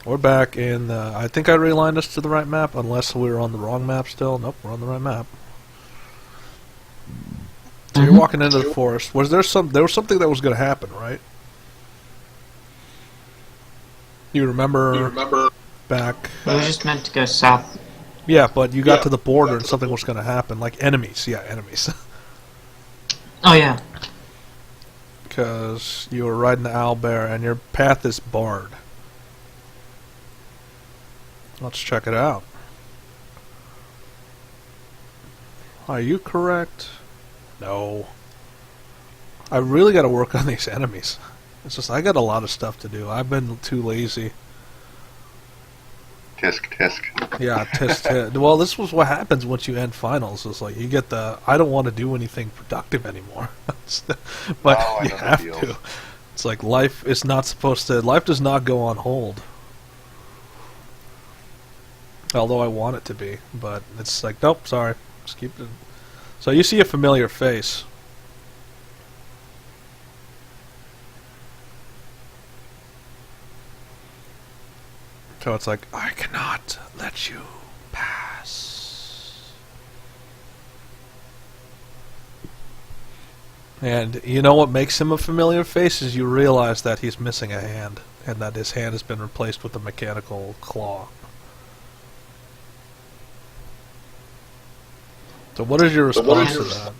We're back in, I think I realigned us to the right map, unless we were on the wrong map still. Nope, we're on the right map. So you're walking into the forest. There was something that was going to happen, right? You remember back... We were just meant to go south. Yeah, but you got to the border and something was going to happen. Like enemies. Yeah, enemies. Oh, yeah. Because you were riding the owlbear and your path is barred. Let's check it out. Are you correct? No. I really got to work on these enemies. It's just I got a lot of stuff to do. I've been too lazy. Tisk. Yeah, tisk. Well, this was what happens once you end finals. It's like you get the I don't want to do anything productive anymore. But you have to. It's like life is not supposed to. Life does not go on hold. Although I want it to be, but it's like nope. Sorry, just keep it. So you see a familiar face. So it's like, I cannot let you pass. And you know what makes him a familiar face is you realize that he's missing a hand, and that his hand has been replaced with a mechanical claw. So what is your response to that?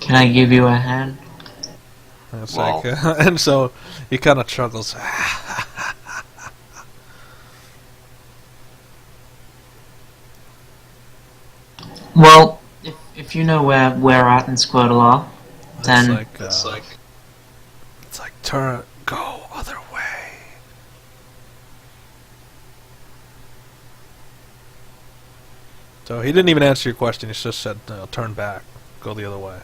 Can I give you a hand? And it's like, and so he kind of chuckles. Well, if you know where Werat and Squirtle are, then it's like turn, go other way. So he didn't even answer your question. He just said, "Turn back, go the other way."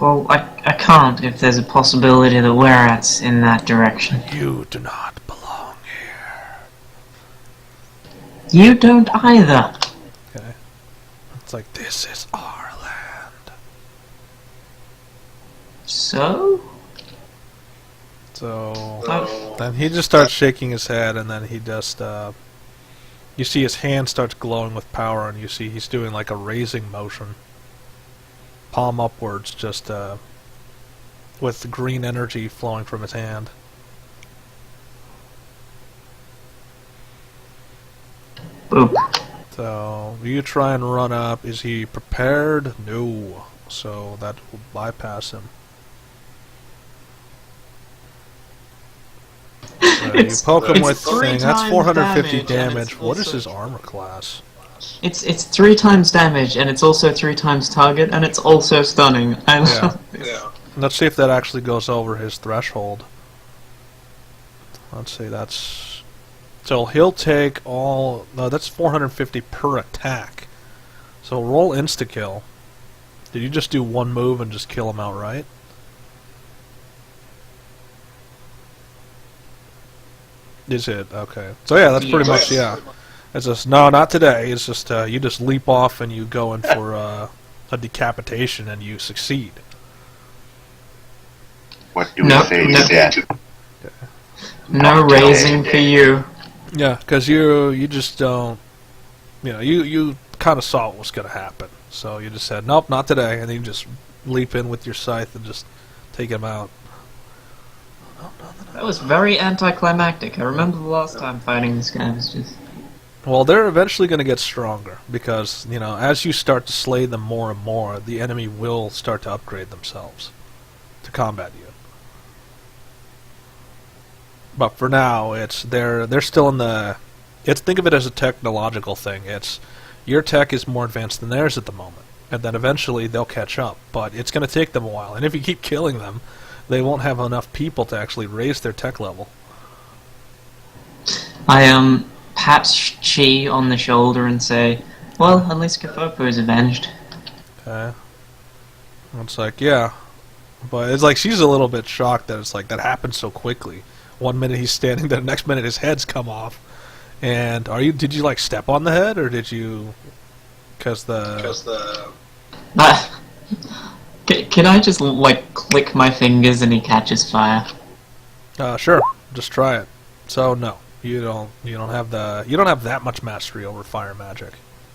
well, I can't if there's a possibility that Werat's in that direction. You do not belong here. You don't either. Okay. It's like this is our land. So? So then he just starts shaking his head, and then he just you see his hand starts glowing with power, and you see he's doing like a raising motion, palm upwards, just with green energy flowing from his hand. Boop. So you try and run up. Is he prepared? No. So that will bypass him. So you poke him with thing. That's 450 damage. What is his armor class? It's 3 times damage, and it's also 3 times target, and it's also stunning. I love this. Yeah. Let's see if that actually goes over his threshold. Let's see, that's... So he'll take all... No, that's 450 per attack. So roll insta-kill. Did you just do one move and just kill him outright? Is it? Okay. So yeah, that's pretty much, yeah. It's just, no, not today. It's just, you just leap off and you go in for a decapitation and you succeed. What do we say to that? No raising for you. Yeah, because you just don't, you kind of saw what was going to happen. So you just said, nope, not today, and then you just leap in with your scythe and just take him out. That was very anticlimactic. I remember the last time fighting this guy was just... Well, they're eventually going to get stronger, because, as you start to slay them more and more, the enemy will start to upgrade themselves to combat you. But for now, they're still in the... think of it as a technological thing. Your tech is more advanced than theirs at the moment, and then eventually they'll catch up. But it's going to take them a while, and if you keep killing them, they won't have enough people to actually raise their tech level. I pat Chi on the shoulder and say, well, at least Kafopo is avenged. Okay. It's like, yeah. But it's like she's a little bit shocked that it's like that happened so quickly. 1 minute he's standing there, the next minute his head's come off. And did you like step on the head, or did you... Because the... Can I just, click my fingers and he catches fire? Sure. Just try it. So no, you don't have that much mastery over fire magic.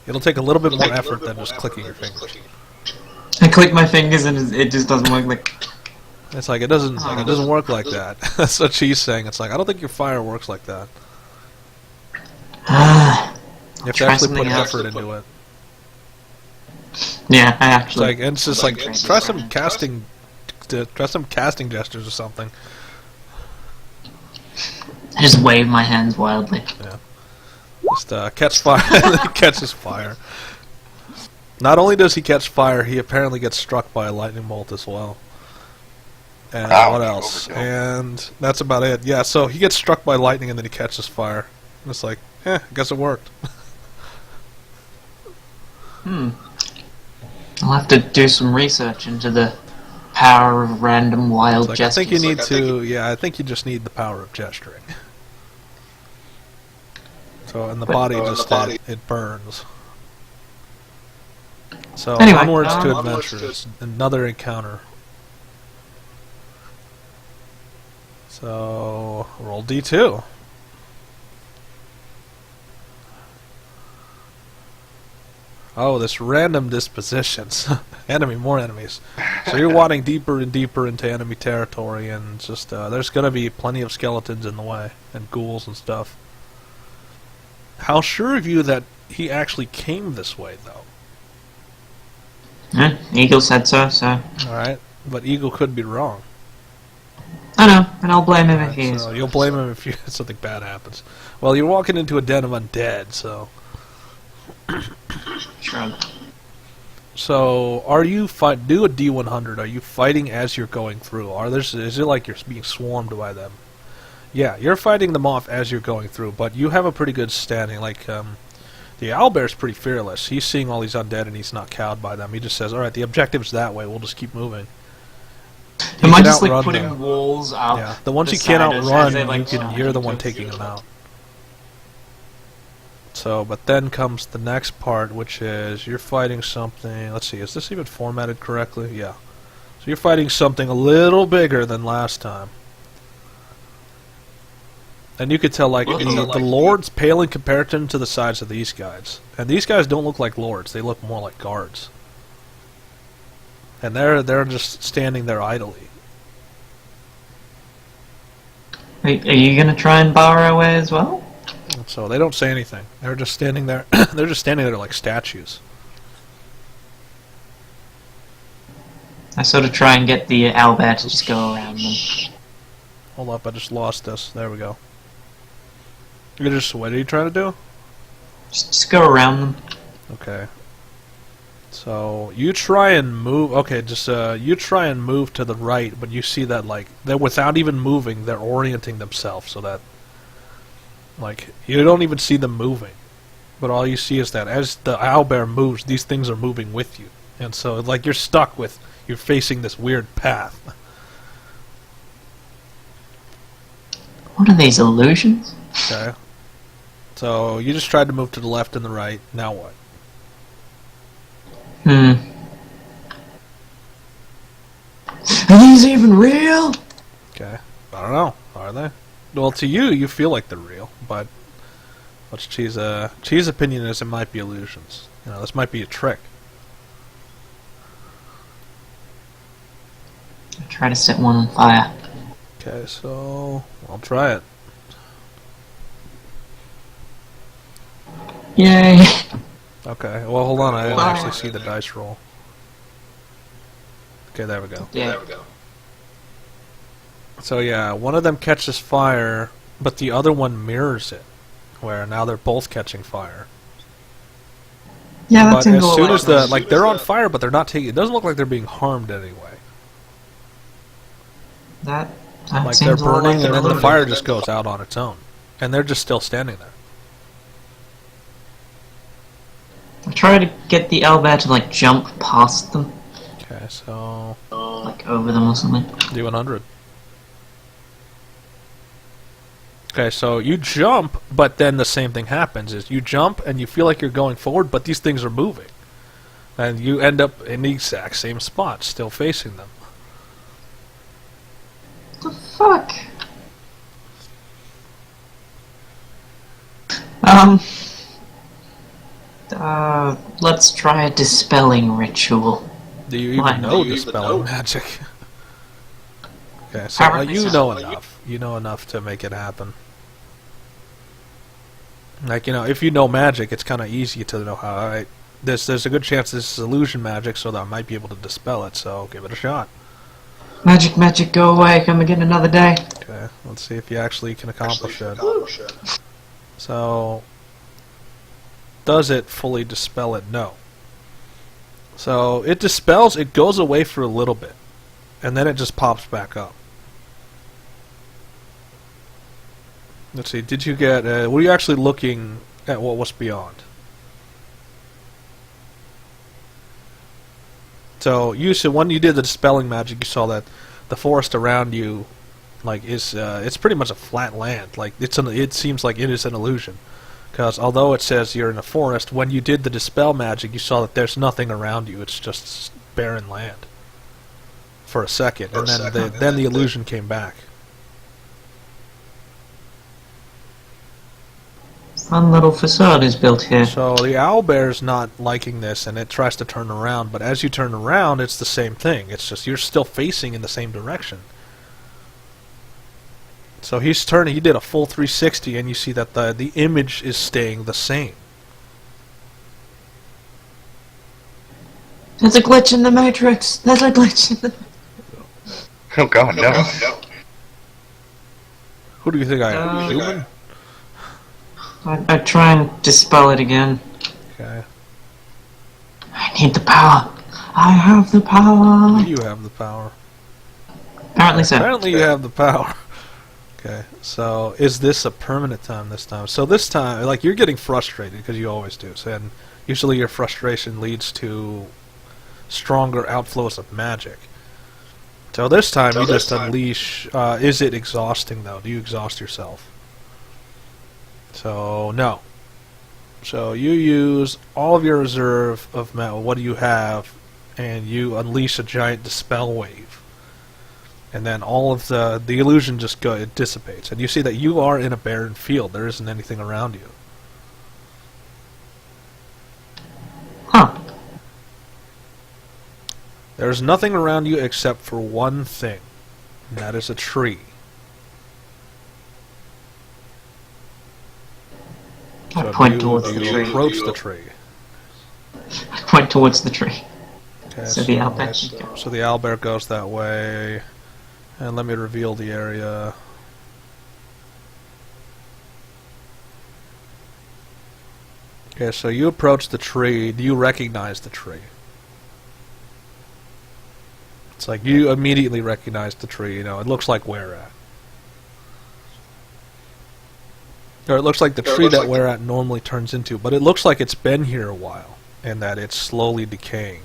It'll take a little bit more effort than just clicking your fingers. I click my fingers and it just doesn't work like... It's like it doesn't work like that. That's what she's saying. It's like I don't think your fire works like that. You have to actually put effort into it. Yeah, I actually... It's just like try some casting gestures or something. I just wave my hands wildly. Yeah. Just catch fire. He catches fire. Not only does he catch fire, he apparently gets struck by a lightning bolt as well. And what else? And that's about it. Yeah, so he gets struck by lightning and then he catches fire. And it's like, I guess it worked. I'll have to do some research into the power of random wild gestures. I think you need to, I think you just need the power of gesturing. So, and the body it burns. So, anyway, onwards to adventures. Another encounter. So, roll D2. Oh, this random dispositions. More enemies. So you're wading deeper and deeper into enemy territory, and just there's going to be plenty of skeletons in the way, and ghouls and stuff. How sure of you that he actually came this way, though? Yeah, Eagle said so. Alright, but Eagle could be wrong. I know, and I'll blame him if he is. So you'll blame him if something bad happens. Well, you're walking into a den of undead, so... Shrug. So, are you do a D100? Are you fighting as you're going through? Is it like you're being swarmed by them? Yeah, you're fighting them off as you're going through, but you have a pretty good standing. Like, the owlbear's pretty fearless. He's seeing all these undead and he's not cowed by them. He just says, alright, the objective's that way, we'll just keep moving. Am I just like putting walls up? Yeah, the ones you can't outrun, you're the one taking them out. So, but then comes the next part, which is you're fighting something. Let's see, is this even formatted correctly? Yeah. So you're fighting something a little bigger than last time. And you could tell, like, the lords pale in comparison to the size of these guys. And these guys don't look like lords, they look more like guards. And they're just standing there idly. Are you gonna try and bar our way as well? So they don't say anything. They're just standing there. They're just standing there like statues. I sort of try and get the owlbear to just go around them. Hold up, I just lost this. There we go. What are you trying to do? Just go around them. Okay. So you try and move. Okay, just you try and move to the right, but you see that like they're without even moving, they're orienting themselves so that like you don't even see them moving, but all you see is that as the owlbear moves, these things are moving with you, and so like you're facing this weird path. What are these illusions? Okay. So you just tried to move to the left and the right. Now what? Are these even real? Okay. I don't know. Are they? Well, to you feel like they're real, but what's Chi's opinion is it might be illusions. You know, this might be a trick. I'll try to set one on fire. Okay, so I'll try it. Yay! Okay, well hold on, I didn't actually see the dice roll. Okay, there we go. Yeah. There we go. So yeah, one of them catches fire, but the other one mirrors it, where now they're both catching fire. Yeah, but as soon as they're on fire, but they're not taking. It doesn't look like they're being harmed anyway. That like they're burning, and then the fire just goes out on its own, and they're just still standing there. I try to get the owlbear to like jump past them. Okay, so like over them or something. Do 100. Okay, so you jump, but then the same thing happens. Is you jump and you feel like you're going forward, but these things are moving. And you end up in the exact same spot, still facing them. What the fuck? Let's try a dispelling ritual. Do you even know dispelling magic? Okay, so Apparently you so. know enough. You know enough to make it happen. Like, you know, if you know magic, it's kind of easy to know how. Alright, there's a good chance this is illusion magic, so that I might be able to dispel it, so give it a shot. Magic, magic, go away, come again another day. Okay, let's see if you actually can accomplish it. So, does it fully dispel it? No. So, it dispels, it goes away for a little bit, and then it just pops back up. Let's see, did you get, were you actually looking at what was beyond? So, you said when you did the dispelling magic, you saw that the forest around you, like, is, it's pretty much a flat land. Like, it seems like it is an illusion. Because although it says you're in a forest, when you did the dispel magic, you saw that there's nothing around you. It's just barren land. For a second, and then the illusion came back. Fun little facade is built here. So the owlbear's not liking this, and it tries to turn around, but as you turn around, it's the same thing. It's just you're still facing in the same direction. So he's turning, he did a full 360, and you see that the image is staying the same. There's a glitch in the Matrix! There's a glitch in the... Oh god, no. Who do you think I am? Human? I try and dispel it again. Okay. I need the power. I have the power. You have the power. Apparently so. Apparently you have the power. Okay, so is this a permanent time this time? So this time, like, you're getting frustrated, because you always do, and usually your frustration leads to stronger outflows of magic. So this time you just unleash, is it exhausting though? Do you exhaust yourself? So, no. So you use all of your reserve of what do you have, and you unleash a giant dispel wave. And then all of the illusion just it dissipates. And you see that you are in a barren field. There isn't anything around you. Huh. There's nothing around you except for one thing. And that is a tree. I point towards the you tree. approach the tree. I point towards the tree. Okay, So the owlbear can go. So the owlbear goes that way. And let me reveal the area. Okay, so you approach the tree. Do you recognize the tree? It's like you immediately recognize the tree. You know, it looks like Werat. Or it looks like the tree that Werat normally turns into, but it looks like it's been here a while, and that it's slowly decaying.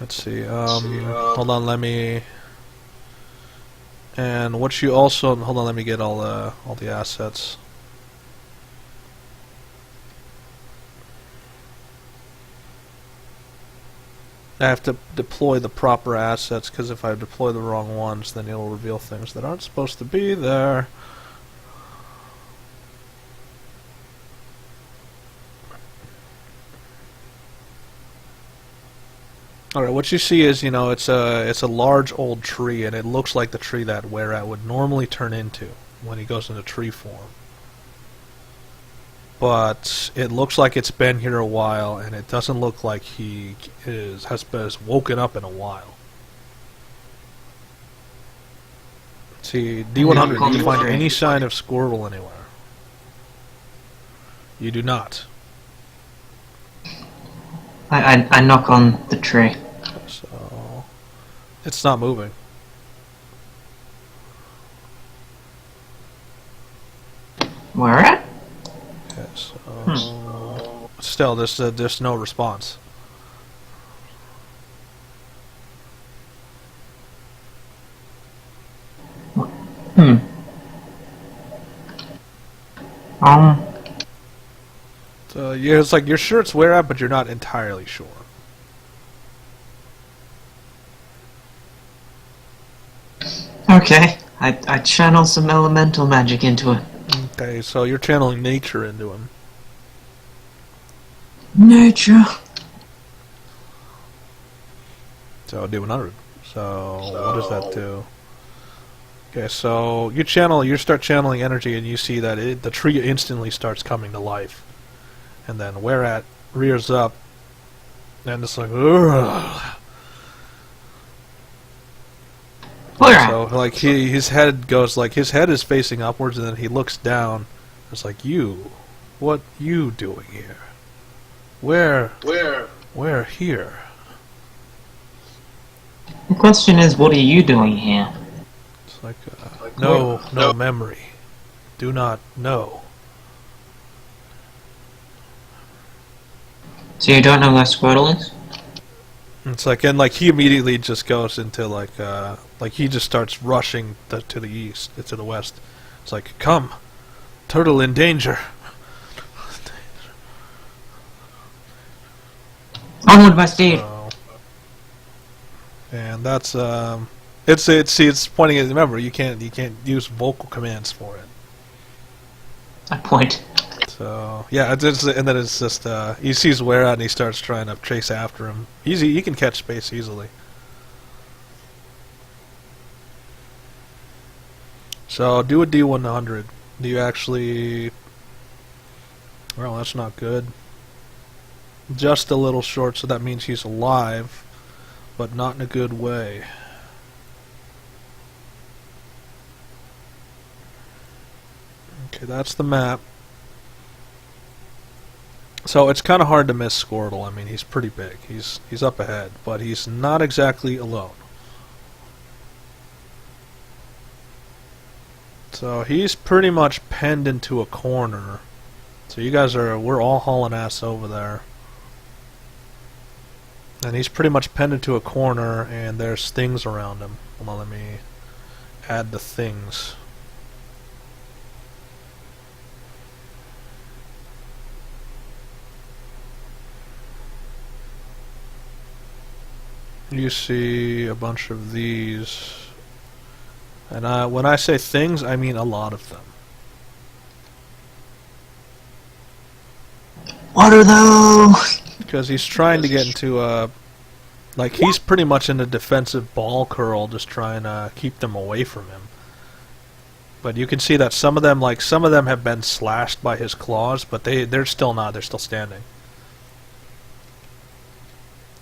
Let's see, hold on, let me... And what you also... Hold on, let me get all the assets. I have to deploy the proper assets, because if I deploy the wrong ones, then it'll reveal things that aren't supposed to be there. Alright, what you see is, you know, it's a large old tree, and it looks like the tree that Werat would normally turn into when he goes into tree form. But it looks like it's been here a while, and it doesn't look like he has woken up in a while. Let's see, D100, do you find any sign of Squirtle anywhere? You do not. I knock on the tree. So, it's not moving. Where at? Okay, so still, there's no response. So yeah, it's like you're sure it's Werat, but you're not entirely sure. Okay. I channel some elemental magic into it. Okay, so you're channeling nature into him. Nature. So do 100. So what does that do? Okay, so you start channeling energy, and you see that the tree instantly starts coming to life, and then Werat rears up, and it's like, ugh. Werat. So like his head goes like his head is facing upwards, and then he looks down. It's like, what you doing here? Where here? The question is, what are you doing here? It's like, no memory. Do not know. So you don't know where Squirtle is? It's like, and like he immediately just goes into like he just starts rushing to the east, to the west. It's like, come, turtle in danger. Onward, my steed. And that's it's pointing at. Remember, you can't use vocal commands for it. I point. So yeah, and then it's just he sees Werat and he starts trying to chase after him. He can catch space easily. So do a D100. Do you actually? Well, that's not good. Just a little short, so that means he's alive, but not in a good way. Okay, that's the map. So it's kind of hard to miss Squirtle. I mean, he's pretty big. He's up ahead, but he's not exactly alone. So he's pretty much penned into a corner. So we're all hauling ass over there. And he's pretty much penned into a corner, and there's things around him. Well, let me add the things. You see a bunch of these. And when I say things, I mean a lot of them. What are those? Because he's trying to get into a... Like, he's pretty much in a defensive ball curl, just trying to keep them away from him. But you can see that some of them have been slashed by his claws, but they're still not. They're still standing.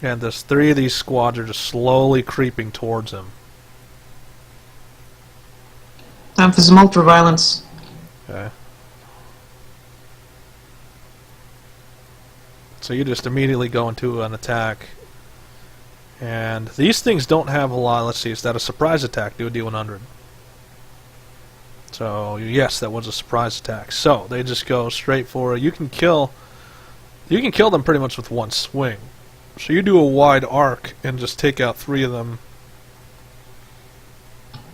And there's 3 of these squads are just slowly creeping towards him. Time for some ultra-violence. Okay. So you just immediately go into an attack. And these things don't have a lot. Let's see, is that a surprise attack? Do a D100. So, yes, that was a surprise attack. So, they just go straight for it. You can kill them pretty much with one swing. So you do a wide arc and just take out 3 of them.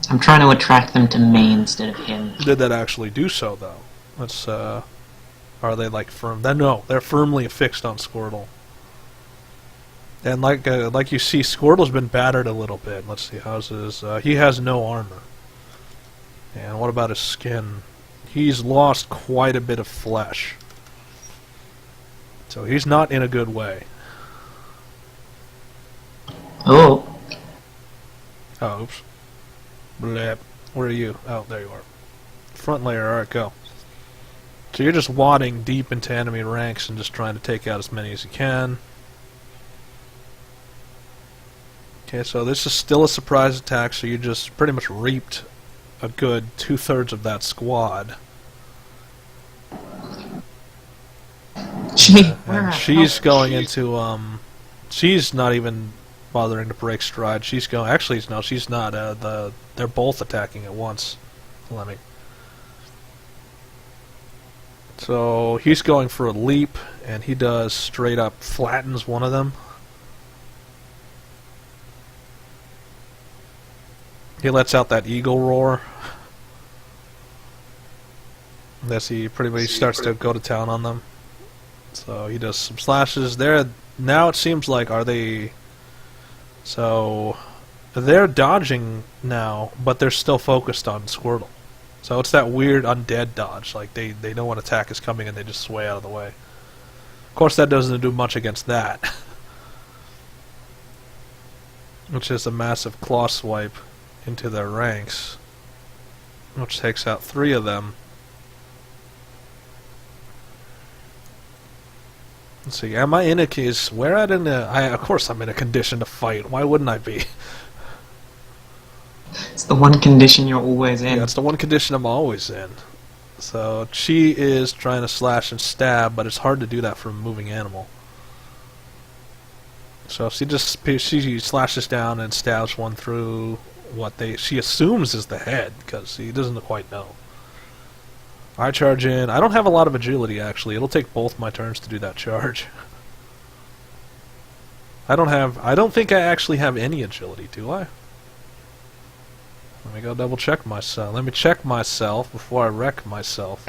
I'm trying to attract them to me instead of him. Did that actually do so, though? Let's, are they, like, firm? No, they're firmly affixed on Squirtle. And like you see, Squirtle's been battered a little bit. Let's see, how's his... he has no armor. And what about his skin? He's lost quite a bit of flesh. So he's not in a good way. Oh. Oh, oops. Blep. Where are you? Oh, there you are. Front layer, alright, go. So you're just wadding deep into enemy ranks and just trying to take out as many as you can. Okay, so this is still a surprise attack, so you just pretty much reaped a good 2/3 of that squad. Gee, And she's going into, she's not even bothering to break stride. She's going, actually, no, she's not. They're both attacking at once. Let me. So he's going for a leap, and he does straight up flattens one of them. He lets out that eagle roar. As he pretty much starts to go to town on them. So he does some slashes there. Now it seems like, are they... So they're dodging now, but they're still focused on Squirtle. So it's that weird undead dodge. Like, they know when attack is coming and they just sway out of the way. Of course, that doesn't do much against that. Which is a massive claw swipe into their ranks. Which takes out 3 of them. Let's see, am I in a case... Werat in a... of course I'm in a condition to fight. Why wouldn't I be? It's the one condition you're always in. Yeah, it's the one condition I'm always in. So, she is trying to slash and stab, but it's hard to do that for a moving animal. So she slashes down and stabs one through what she assumes is the head, because he doesn't quite know. I charge in. I don't have a lot of agility, actually. It'll take both my turns to do that charge. I don't think I actually have any agility, do I? Let me go double check myself. Let me check myself before I wreck myself.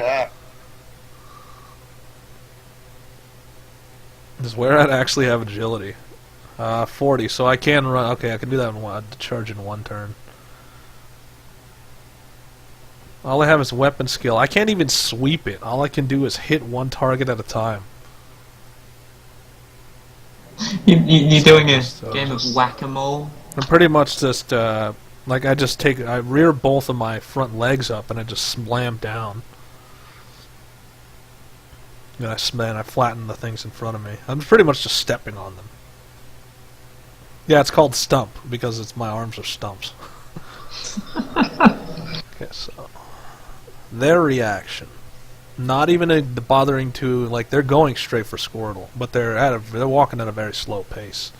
Does Werat actually have agility? 40, so I can run. Okay, I can do that in one, charge in one turn. All I have is weapon skill. I can't even sweep it. All I can do is hit one target at a time. You're doing a game of whack-a-mole? I'm pretty much just, like I rear both of my front legs up and I just slam down. And I flatten the things in front of me. I'm pretty much just stepping on them. Yeah, it's called stump because my arms are stumps. Okay, so their reaction, not even bothering to, like, they're going straight for Squirtle, but they're walking at a very slow pace.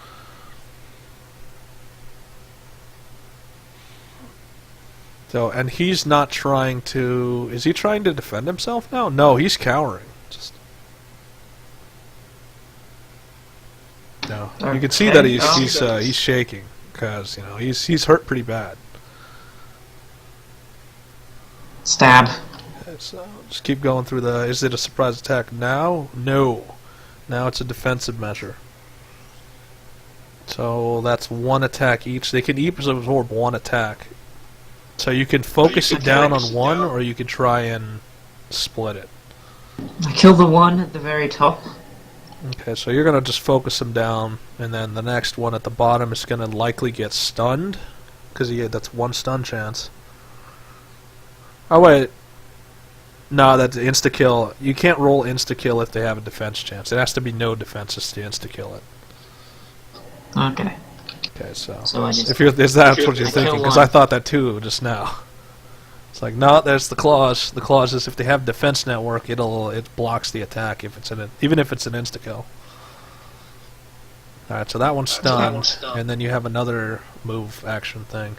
So, and he's not trying to. Is he trying to defend himself now? No, he's cowering. No, you can see that he's shaking because he's hurt pretty bad. Stab. Okay, so just keep going through the. Is it a surprise attack now? No. Now it's a defensive measure. So that's one attack each. They can each absorb one attack. So you can focus it down on one, or you can try and split it. I kill the one at the very top. Okay, so you're going to just focus him down, and then the next one at the bottom is going to likely get stunned, because that's one stun chance. Oh, wait. No, that's insta-kill. You can't roll insta-kill if they have a defense chance. It has to be no defenses to insta-kill it. Okay. Okay, so is that what you're thinking? Because I thought that too just now. It's like, no, there's the clause. The clause is if they have defense network, it blocks the attack even if it's an insta kill. All right, so that one's stunned, and then you have another move action thing.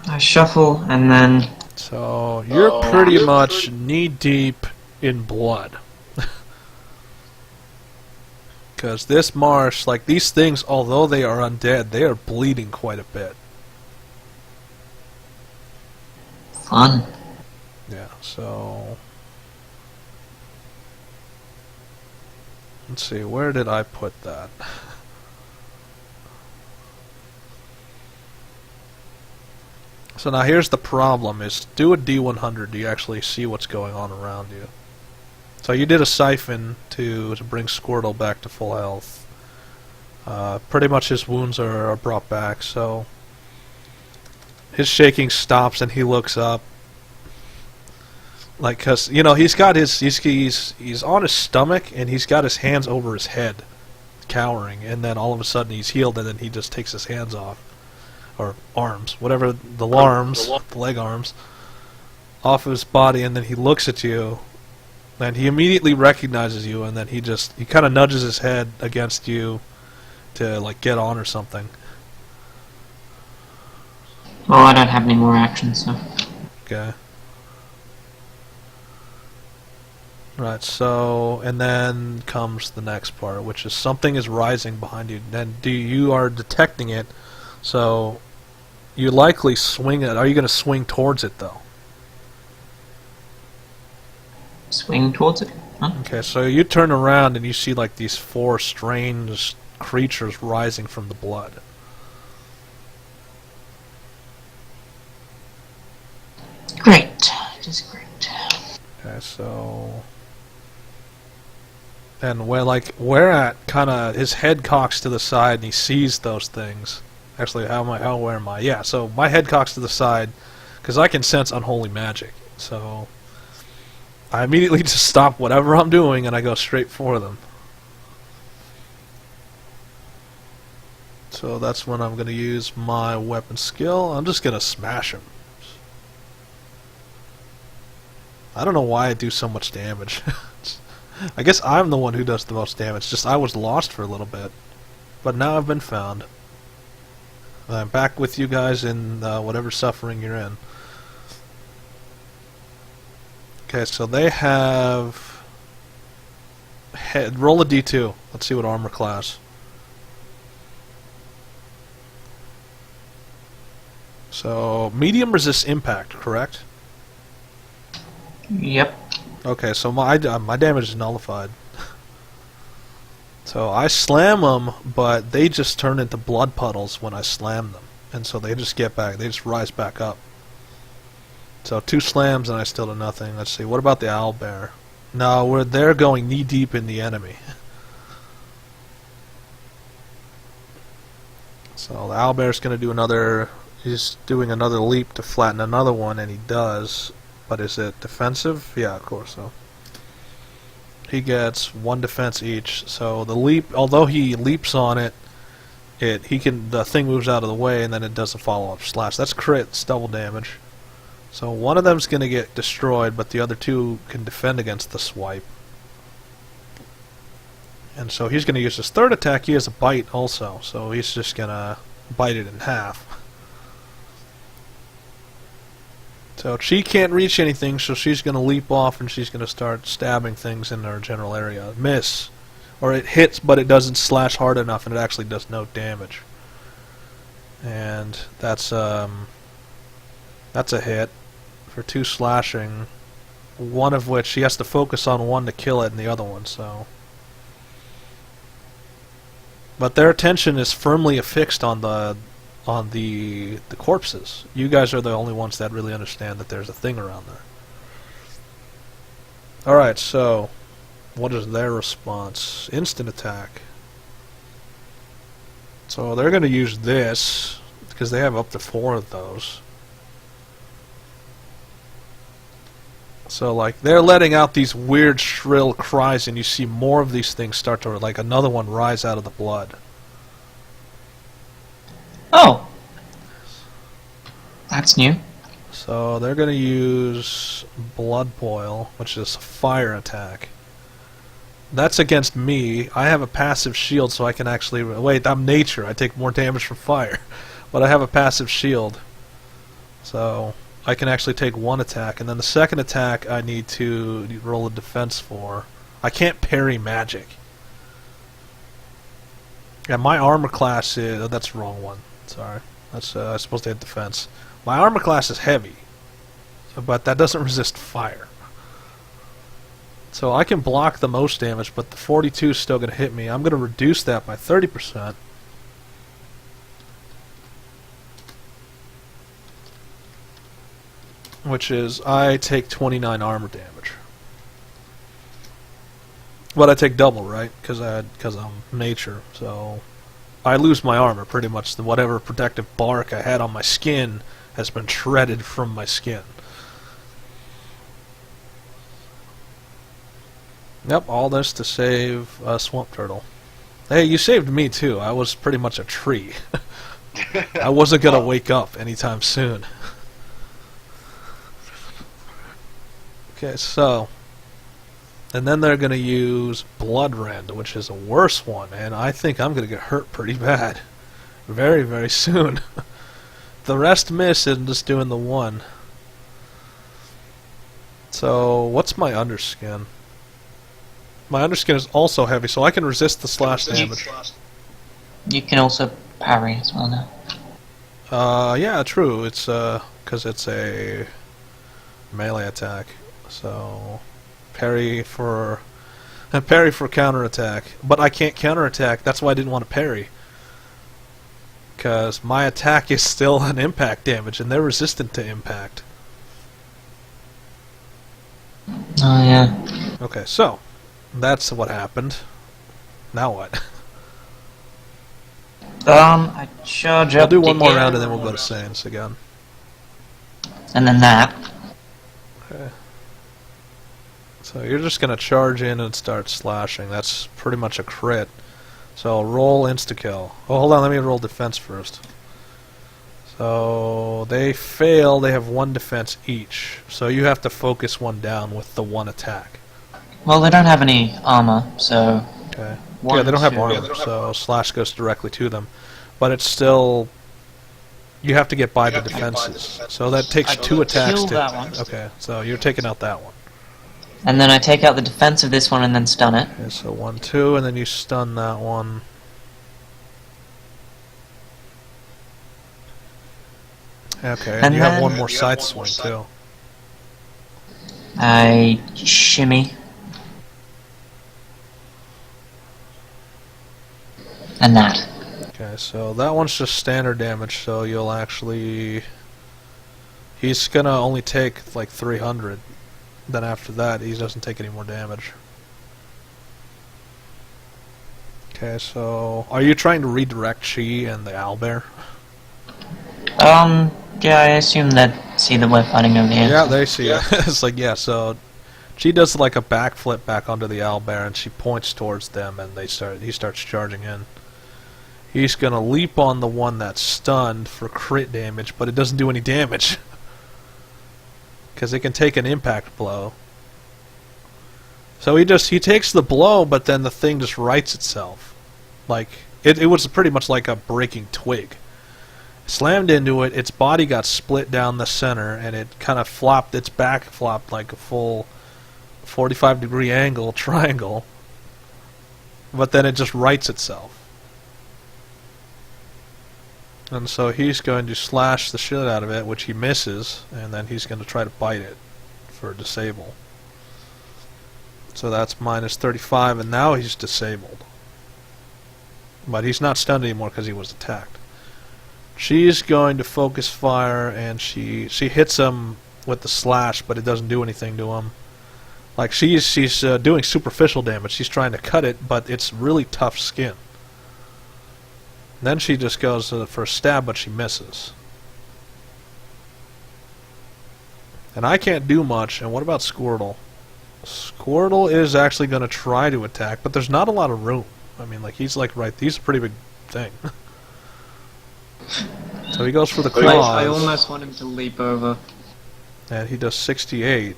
I shuffle and then. So you're pretty much knee deep in blood. Because this marsh, like these things, although they are undead, they are bleeding quite a bit. Fun. Yeah, so let's see, where did I put that? So now here's the problem, is do a D100, do you actually see what's going on around you? So you did a siphon to bring Squirtle back to full health. Pretty much his wounds are brought back, so his shaking stops and he looks up. Like, cause he's got he's on his stomach and he's got his hands over his head, cowering, and then all of a sudden he's healed and then he just takes his hands off, or arms, whatever the leg arms, off of his body, and then he looks at you, and he immediately recognizes you, and then he kind of nudges his head against you to like get on or something. Well, I don't have any more action, so. Okay. Right, so, and then comes the next part, which is something is rising behind you. Then you are detecting it, so you likely swing it. Are you going to swing towards it, though? Swing towards it? Huh? Okay, so you turn around and you see like these 4 strange creatures rising from the blood. is great. Okay, so... And Werat kinda, his head cocks to the side and he sees those things. Actually, how aware am I? Yeah, so my head cocks to the side, because I can sense unholy magic. So, I immediately just stop whatever I'm doing and I go straight for them. So that's when I'm going to use my weapon skill. I'm just going to smash him. I don't know why I do so much damage. I guess I'm the one who does the most damage. Just I was lost for a little bit. But now I've been found. I'm back with you guys in whatever suffering you're in. Okay, so they have... roll a d2. Let's see what armor class. So, medium resists impact, correct? Yep. Okay, so my damage is nullified. So I slam them, but they just turn into blood puddles when I slam them. And so they just get back, they just rise back up. So 2 slams and I still do nothing. Let's see, what about the owlbear? No, they're going knee-deep in the enemy. So the owlbear's going to do another... He's doing another leap to flatten another one, and he does. But is it defensive? Yeah, of course so. He gets 1 defense each. So the leap, although he leaps on it, the thing moves out of the way, and then it does a follow-up slash. That's crit. It's double damage. So one of them's going to get destroyed, but the other 2 can defend against the swipe. And so he's going to use his 3rd attack. He has a bite also, so he's just going to bite it in half. So she can't reach anything, so she's going to leap off and she's going to start stabbing things in her general area. Miss. Or it hits, but it doesn't slash hard enough, and it actually does no damage. And that's a hit for 2 slashing. One of which she has to focus on one to kill it, and the other one. So, but their attention is firmly affixed on the corpses. You guys are the only ones that really understand that there's a thing around there. Alright, so what is their response? Instant attack. So they're going to use this because they have up to 4 of those. So like they're letting out these weird shrill cries, and you see more of these things start to, like, another one rise out of the blood. Oh. That's new. So they're going to use Blood Boil, which is a fire attack. That's against me. I have a passive shield, so I can actually... Wait, I'm nature. I take more damage from fire. But I have a passive shield. So I can actually take 1 attack. And then the second attack I need to roll a defense for. I can't parry magic. And my armor class is... Oh, that's the wrong one. Sorry. That's I'm supposed to hit defense. My armor class is heavy, but that doesn't resist fire. So I can block the most damage, but the 42 is still going to hit me. I'm going to reduce that by 30%. Which is, I take 29 armor damage. But I take double, right? Because I'm nature, so... I lose my armor, pretty much. Whatever protective bark I had on my skin has been shredded from my skin. Yep, all this to save a swamp turtle. Hey, you saved me too. I was pretty much a tree. I wasn't gonna wake up anytime soon. Okay, so... And then they're going to use Blood Rend, which is a worse one, and I think I'm going to get hurt pretty bad. Very, very soon. The rest miss and just doing the 1. So, what's my underskin? My underskin is also heavy, so I can resist the slash damage. You can also parry as well now. Yeah, true. It's, because it's a melee attack. So... Parry for counterattack, but I can't counterattack. That's why I didn't want to parry, because my attack is still an impact damage, and they're resistant to impact. Oh, yeah. Okay, so that's what happened. Now what? I charge We'll up do one more again. round and then we'll go to Sains again. And then that. Okay. So you're just gonna charge in and start slashing. That's pretty much a crit. So roll insta-kill. Oh, hold on, let me roll defense first. So they fail, they have 1 defense each. So you have to focus one down with the 1 attack. Well, they don't have any armor, so... Okay. One, yeah, they don't have two. armor, so slash goes directly to them. But it's still... You have to get by the defenses. So that takes 2 attacks kill to... that one. Okay, so you're taking out that one. And then I take out the defense of this one and then stun it. Okay, so 1, 2, and then you stun that one. Okay, and you have 1 more side swing, too. I shimmy. And that. Okay, so that one's just standard damage, so you'll actually... He's gonna only take, like, 300. Then after that, he doesn't take any more damage. Okay, so... Are you trying to redirect Chi and the owlbear? Yeah, I assume that see that we're fighting over here. Yeah, they see it. It's like, yeah, so... She does, like, a backflip back onto the owlbear, and she points towards them, and he starts charging in. He's gonna leap on the one that's stunned for crit damage, but it doesn't do any damage. Because it can take an impact blow. So he takes the blow, but then the thing just rights itself. Like, it was pretty much like a breaking twig. Slammed into it, its body got split down the center, and it kind of flopped, its back flopped like a full 45-degree angle triangle. But then it just rights itself. And so he's going to slash the shit out of it, which he misses, and then he's going to try to bite it for disable. So that's minus 35, and now he's disabled. But he's not stunned anymore because he was attacked. She's going to focus fire, and she hits him with the slash, but it doesn't do anything to him. Like, she's doing superficial damage. She's trying to cut it, but it's really tough skin. Then she just goes for a stab, but she misses. And I can't do much. And what about Squirtle? Squirtle is actually going to try to attack, but there's not a lot of room. I mean, like, he's like right... He's a pretty big thing. So he goes for the claws. I almost want him to leap over. And he does 68.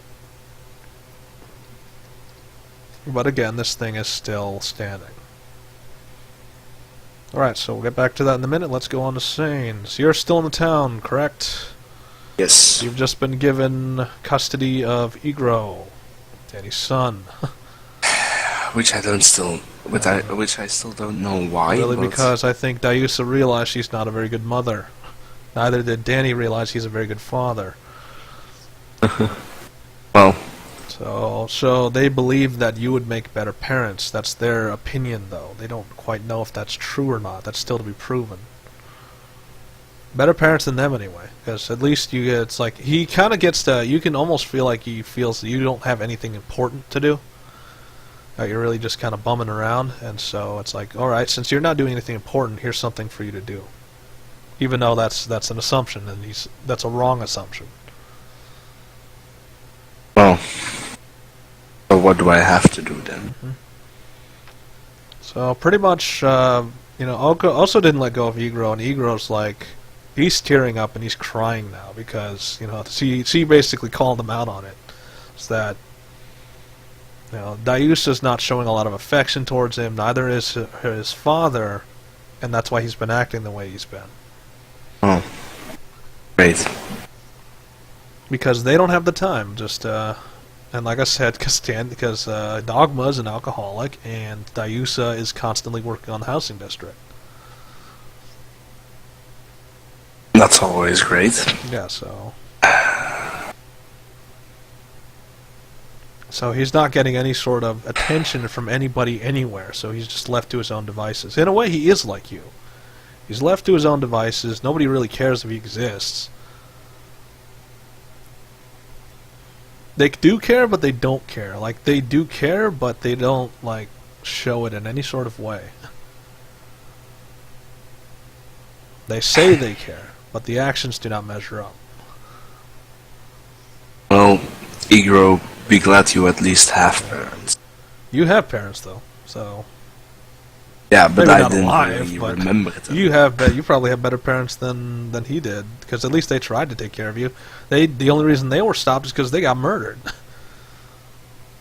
But again, this thing is still standing. Alright, so we'll get back to that in a minute. Let's go on to Sains. You're still in the town, correct? Yes. You've just been given custody of Egro, Danny's son. Which I still don't know why. Really, but because I think Diusa realized she's not a very good mother. Neither did Danny realize he's a very good father. well, So they believe that you would make better parents. That's their opinion, though. They don't quite know if that's true or not. That's still to be proven. Better parents than them, anyway. Because at least you get... It's like... He kind of gets to... You can almost feel like he feels that you don't have anything important to do. That you're really just kind of bumming around. And so it's like, alright, since you're not doing anything important, here's something for you to do. Even though that's an assumption, and that's a wrong assumption. well. So what do I have to do then? Mm-hmm. So pretty much, Oko also didn't let go of Egro, and Egro's like, he's tearing up and he's crying now because, she basically called him out on it. It's that, Diusa's not showing a lot of affection towards him, neither is his father, and that's why he's been acting the way he's been. Oh. Great. Because they don't have the time, and like I said, because Dogma is an alcoholic, and Diusa is constantly working on the housing district. That's always great. Yeah, so... So he's not getting any sort of attention from anybody anywhere, so he's just left to his own devices. In a way, he is like you. He's left to his own devices, nobody really cares if he exists. They do care, but they don't care. Like, they do care, but they don't, like, show it in any sort of way. They say they care, but the actions do not measure up. Well, Igro, be glad you at least have parents. You have parents, though, so... Yeah, but Maybe I not didn't alive, really but remember it. you probably have better parents than he did, because at least they tried to take care of you. The only reason they were stopped is because they got murdered.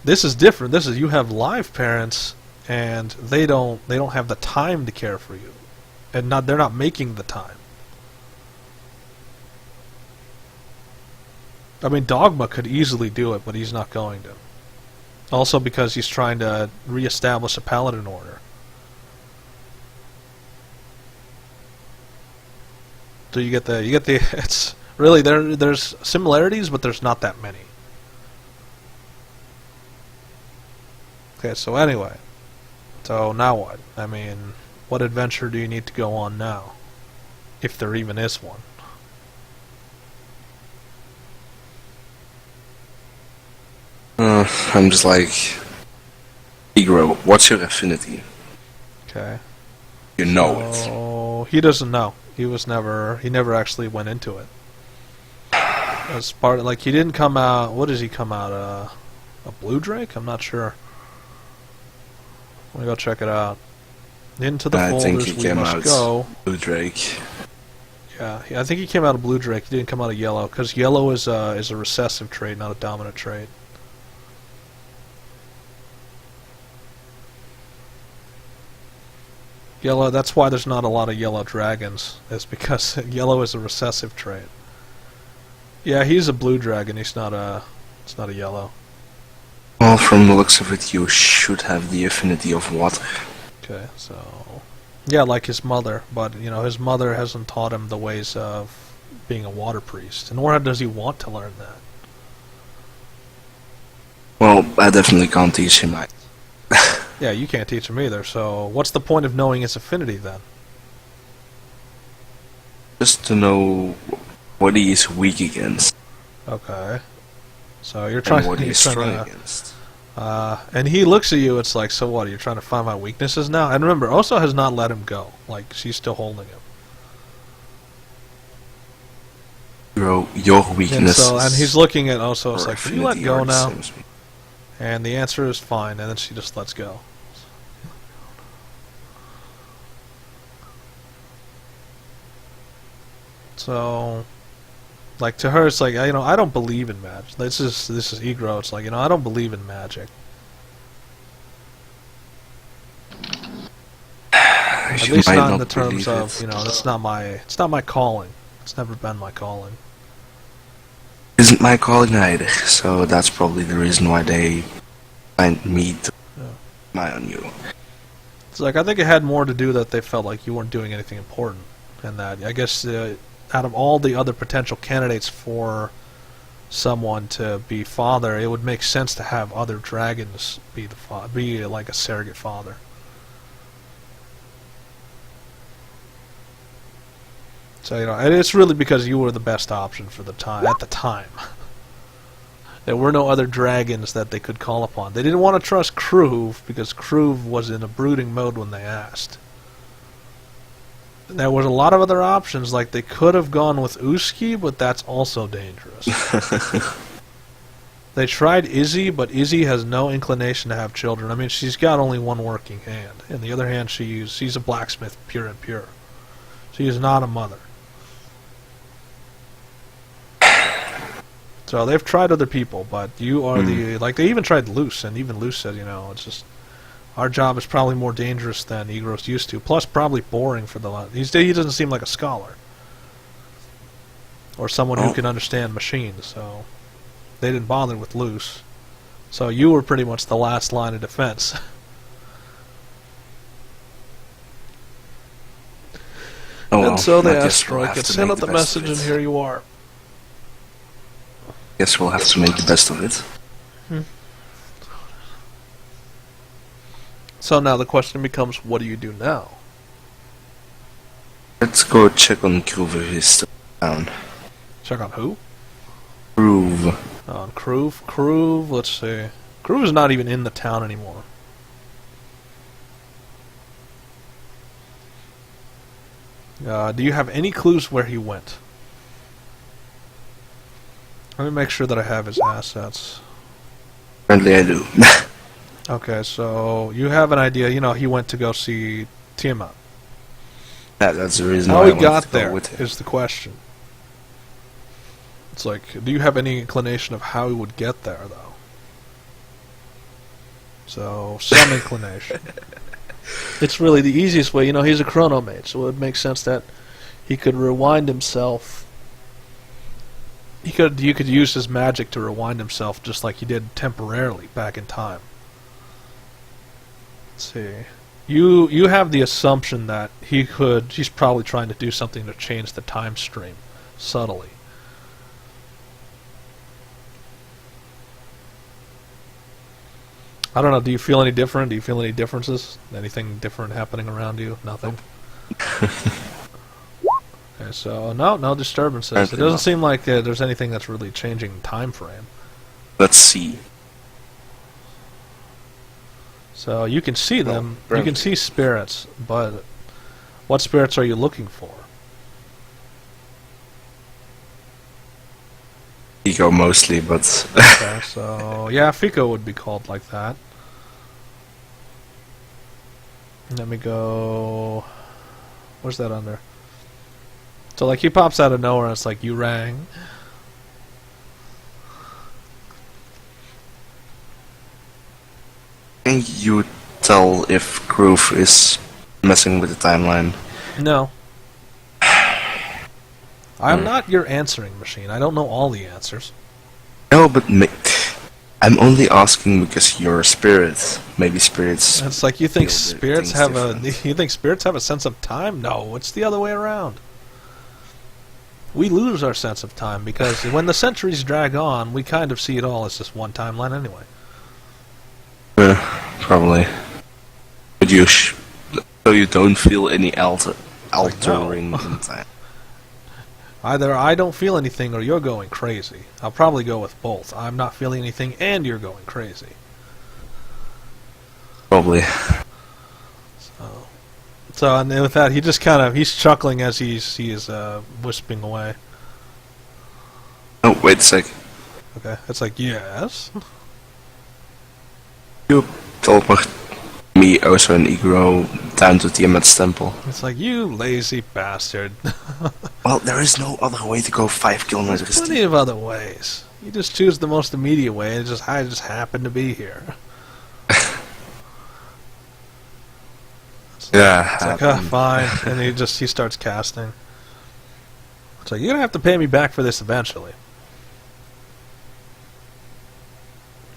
This is different. This is, you have live parents, and they don't have the time to care for you, and they're not making the time. I mean, Dogma could easily do it, but he's not going to. Also because he's trying to reestablish a paladin order. So you get the it's really there's similarities, but there's not that many. Okay, so anyway. So now what? I mean, what adventure do you need to go on now? If there even is one. I'm just like, Igro, what's your affinity? Okay. You know it. Oh, he doesn't know. He never actually went into it. As part of, like, he didn't come out, what does he come out, a blue drake? I'm not sure. Let me go check it out. Into the I think folders he we came must out go. Blue Drake. Yeah, I think he came out of blue drake. He didn't come out of yellow, because yellow is a recessive trait, not a dominant trait. Yellow, that's why there's not a lot of yellow dragons, is because yellow is a recessive trait. Yeah, he's a blue dragon, it's not a yellow. Well, from the looks of it, you should have the affinity of water. Okay, so... Yeah, like his mother, but, you know, his mother hasn't taught him the ways of being a water priest, nor does he want to learn that. Well, I definitely can't teach him. Yeah, you can't teach him either, so what's the point of knowing his affinity then? Just to know what he is weak against. Okay. So you're trying, And what he is you're strong trying to, against. and he looks at you, it's like, so what, you're trying to find my weaknesses now? And remember, Oso has not let him go. Like, she's still holding him. Bro, your weakness. And he's looking at Oso, it's or like, can you let affinity go are the now? same as me. And the answer is fine, and then she just lets go. So, like, to her, it's like, you know, I don't believe in magic. This is Igro. It's like, you know, I don't believe in magic. At least not in the terms of, you know, it's not my calling. It's never been my calling. Isn't my calling either, so that's probably the reason why they find me to rely on you. It's like, I think it had more to do that they felt like you weren't doing anything important, and that, I guess, out of all the other potential candidates for someone to be father, it would make sense to have other dragons be like a surrogate father. So, you know, and it's really because you were the best option for the time at the time. There were no other dragons that they could call upon. They didn't want to trust Kruv because Kruv was in a brooding mode when they asked. There was a lot of other options, like they could have gone with Uski, but that's also dangerous. They tried Izzy, but Izzy has no inclination to have children. I mean, she's got only one working hand. In the other hand, she's a blacksmith, pure and pure. She is not a mother. So they've tried other people, but you are like, they even tried Luce, and even Luce said, you know, it's just, our job is probably more dangerous than Igro's used to, plus probably boring for the lot. He doesn't seem like a scholar. Or someone who can understand machines, so they didn't bother with Luce. So you were pretty much the last line of defense. And so they asked Strike, and send out the message, and here you are. Guess we'll have to make the best of it. So now the question becomes, what do you do now? Let's go check on Kruver. He's still down. Check on who? Groove. On Groove, let's see. Groove is not even in the town anymore. Do you have any clues where he went? Let me make sure that I have his assets. Apparently I do. Okay, so you have an idea. You know, he went to go see Tiamat. That's the reason How why I he wanted got to go there with him. is the question. It's like, do you have any inclination of how he would get there, though? So, some inclination. It's really the easiest way. You know, he's a chronomate, so it would make sense that he could rewind himself. You could use his magic to rewind himself just like he did temporarily back in time. Let's see. You have the assumption that he's probably trying to do something to change the time stream subtly. I don't know, do you feel any different? Do you feel any differences? Anything different happening around you? Nothing? Okay, so no disturbances. It doesn't seem like there's anything that's really changing time frame. Let's see. So you can see them. You can see spirits, but what spirits are you looking for? Ego mostly, but... Okay, so yeah, Fico would be called like that. Let me go... Where's that under? So like he pops out of nowhere and it's like, you rang. Can you tell if Groove is messing with the timeline? No. I'm not your answering machine. I don't know all the answers. No, but I'm only asking because you're a spirit. Maybe spirits... It's like you think feel the spirits things have different. you think spirits have a sense of time? No, it's the other way around. We lose our sense of time because when the centuries drag on, we kind of see it all as just one timeline anyway. Probably. But so you don't feel any altering in time. Either I don't feel anything or you're going crazy. I'll probably go with both. I'm not feeling anything and you're going crazy. Probably. So and with that, he just kind of he's chuckling as he is wisping away. Oh, wait a sec. Okay, it's like yes. You teleport me also an Igro down to Tiamat's temple. It's like you lazy bastard. Well, there is no other way to go 5 kilometers. There's plenty of other ways. You just choose the most immediate way, and I just happen to be here. Yeah. It's like, fine, and he starts casting. It's like, you're gonna have to pay me back for this eventually.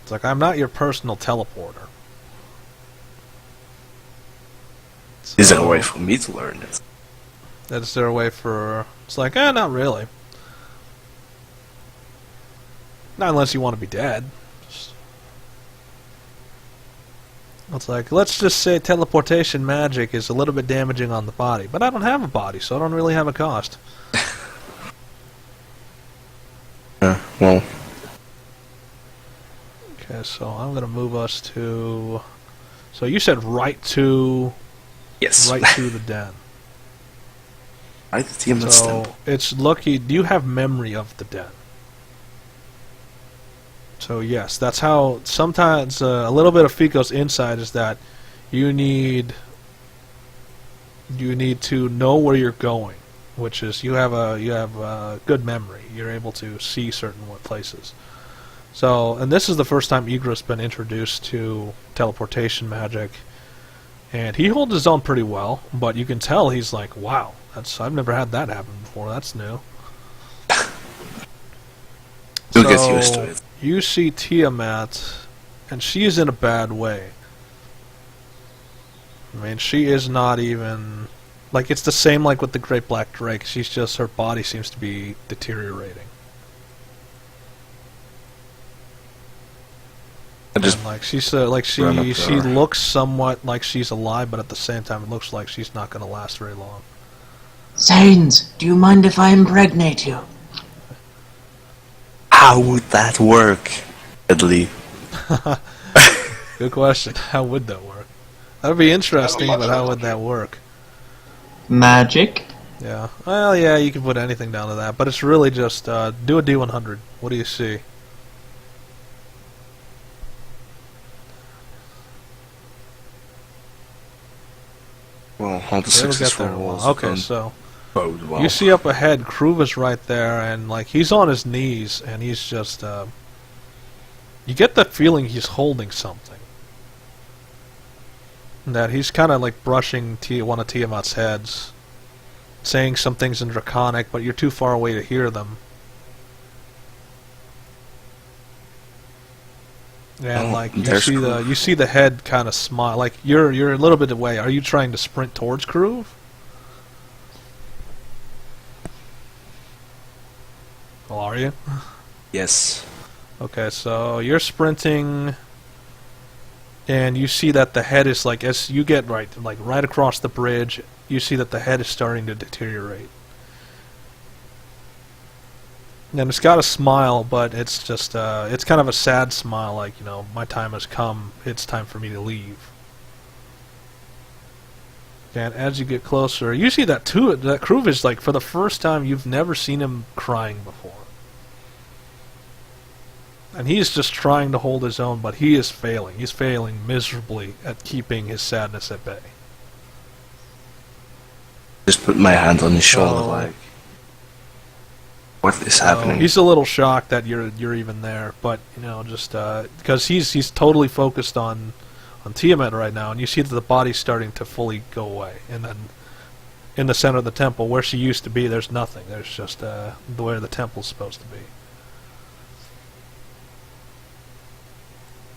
It's like, I'm not your personal teleporter. So, Is there a way for me to learn it? is there a way for... It's like, not really. Not unless you want to be dead. It's like, let's just say teleportation magic is a little bit damaging on the body. But I don't have a body, so I don't really have a cost. Well... Okay, so I'm going to move us to... So you said right to... Yes. Right to the den. Right to Tiamat's temple. So it's lucky... Do you have memory of the den? So yes, that's how... Sometimes a little bit of Fico's insight is that you need to know where you're going, which is you have a good memory. You're able to see certain places. So, and this is the first time Igra's been introduced to teleportation magic, and he holds his own pretty well. But you can tell he's like, "Wow, I've never had that happen before. That's new." You'll get used to it. You see Tiamat, and she is in a bad way. I mean, she is not even... Like, it's the same like with the Great Black Drake. She's just... Her body seems to be deteriorating. And, like, she looks somewhat like she's alive, but at the same time it looks like she's not going to last very long. Sains, do you mind if I impregnate you? how would that work, Ridley? Good question. How would that work? That would be interesting, but how would that work? Magic. Yeah. Well, yeah, you can put anything down to that, but it's really just do a D100. What do you see? Well, all the It'll get successful there. rolls Okay, don't so bode well. you see up ahead, Kruva's right there, and like he's on his knees, and he's just. You get the feeling he's holding something. That he's kind of like brushing one of Tiamat's heads, saying some things in Draconic, but you're too far away to hear them. And like you see the head kind of smile. Like you're a little bit away. Are you trying to sprint towards Kruv? Well, are you? Yes. Okay, so you're sprinting, and you see that the head is like as you get right across the bridge. You see that the head is starting to deteriorate. And it's got a smile, but it's just, it's kind of a sad smile, like, you know, my time has come, it's time for me to leave. And as you get closer, you see that Kruv is, like, for the first time, you've never seen him crying before. And he's just trying to hold his own, but he is failing. He's failing miserably at keeping his sadness at bay. Just put my hand on his shoulder, like, what is happening? He's a little shocked that you're even there, but you know, just because he's totally focused on Tiamat right now, and you see that the body's starting to fully go away, and then in the center of the temple, where she used to be, there's nothing. There's just where the temple's supposed to be.